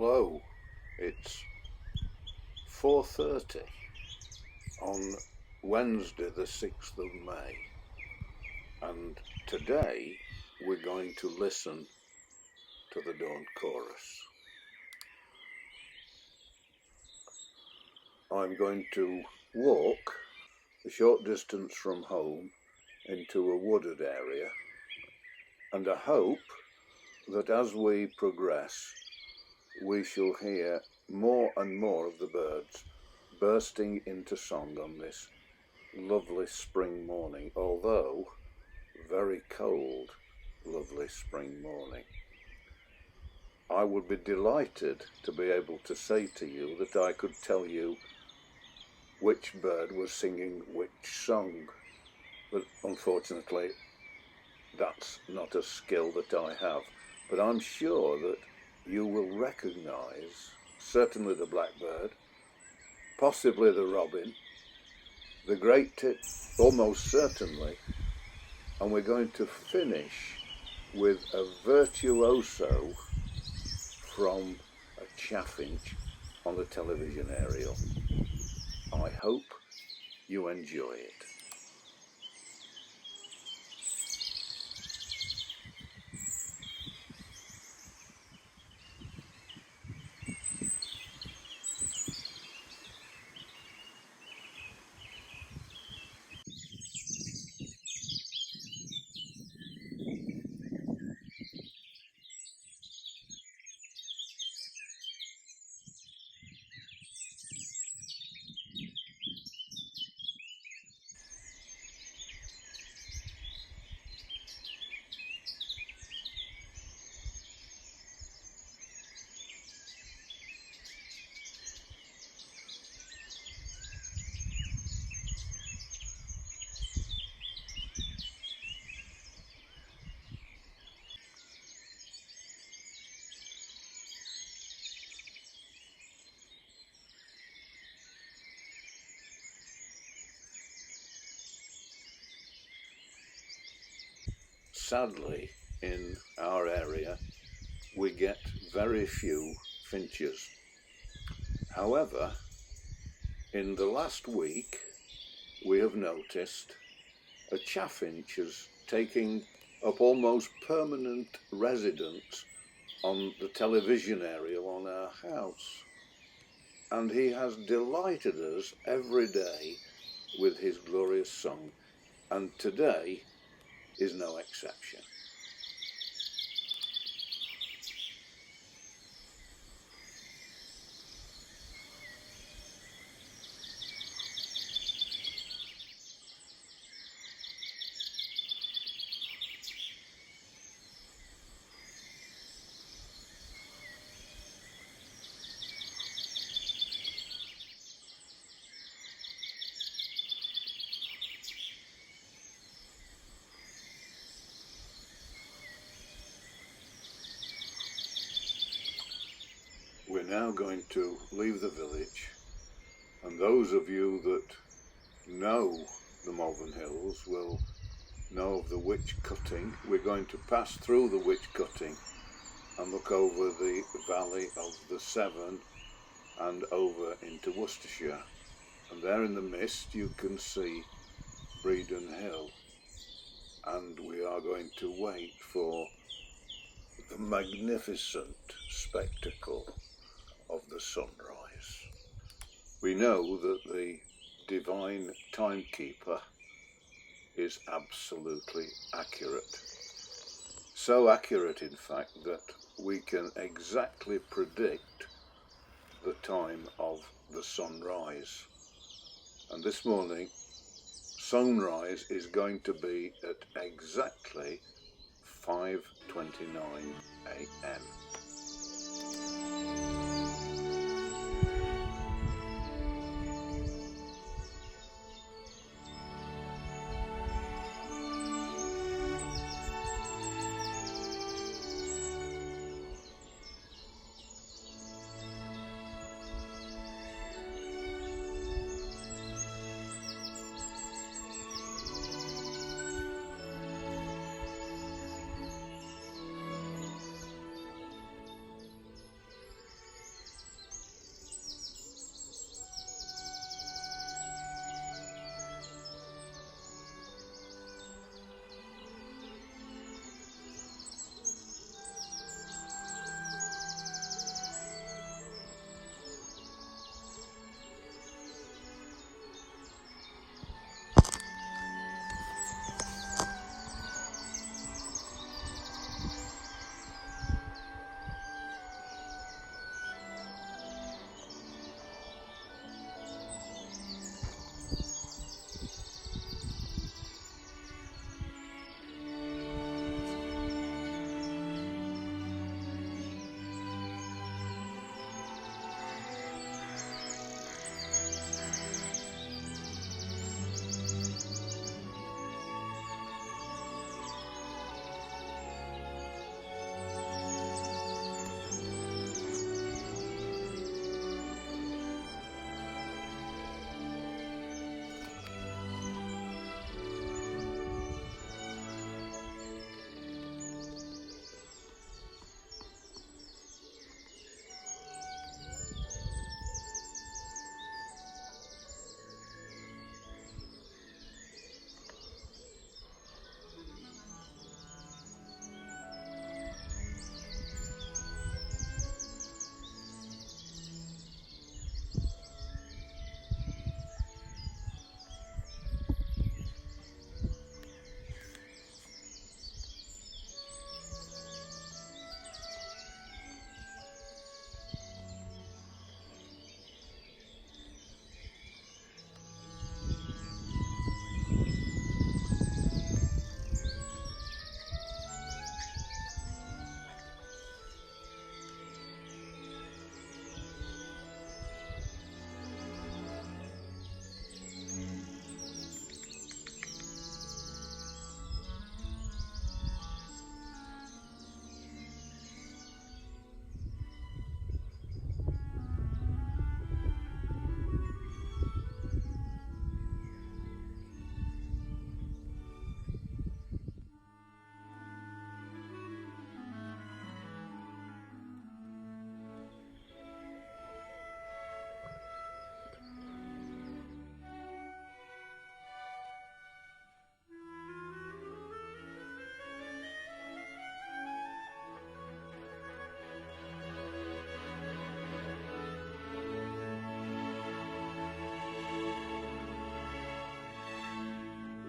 Hello, it's 4:30 on Wednesday the 6th of May, and today we're going to listen to the dawn chorus. I'm going to walk a short distance from home into a wooded area, and I hope that as we progress we shall hear more and more of the birds bursting into song on this lovely spring morning, although very cold, lovely spring morning. I would be delighted to be able to say to you that I could tell you which bird was singing which song, but unfortunately that's not a skill that I have. But I'm sure that you will recognise certainly the blackbird, possibly the robin, the great tit almost certainly, and we're going to finish with a virtuoso from a chaffinch on the television aerial. I hope you enjoy it. Sadly, in our area, we get very few finches. However, in the last week, we have noticed a chaffinch is taking up almost permanent residence on the television aerial on our house. And he has delighted us every day with his glorious song, and today is no exception. We're now going to leave the village, and those of you that know the Malvern Hills will know of the Witch Cutting. We're going to pass through the Witch Cutting and look over the valley of the Severn and over into Worcestershire, and there in the mist you can see Bredon Hill, and we are going to wait for the magnificent spectacle of the sunrise. We know that the divine timekeeper is absolutely accurate. So accurate, in fact, that we can exactly predict the time of the sunrise. And this morning, sunrise is going to be at exactly 5:29 a.m.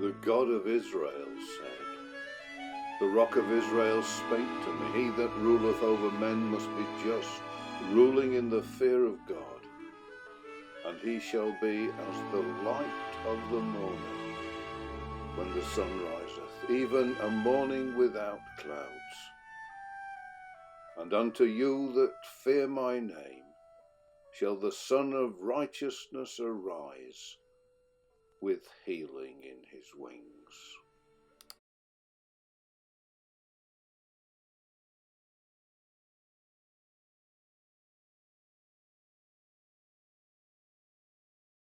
The God of Israel said, the Rock of Israel spake to me, he that ruleth over men must be just, ruling in the fear of God. And he shall be as the light of the morning, when the sun riseth, even a morning without clouds. And unto you that fear my name shall the Son of Righteousness arise, with healing in his wings.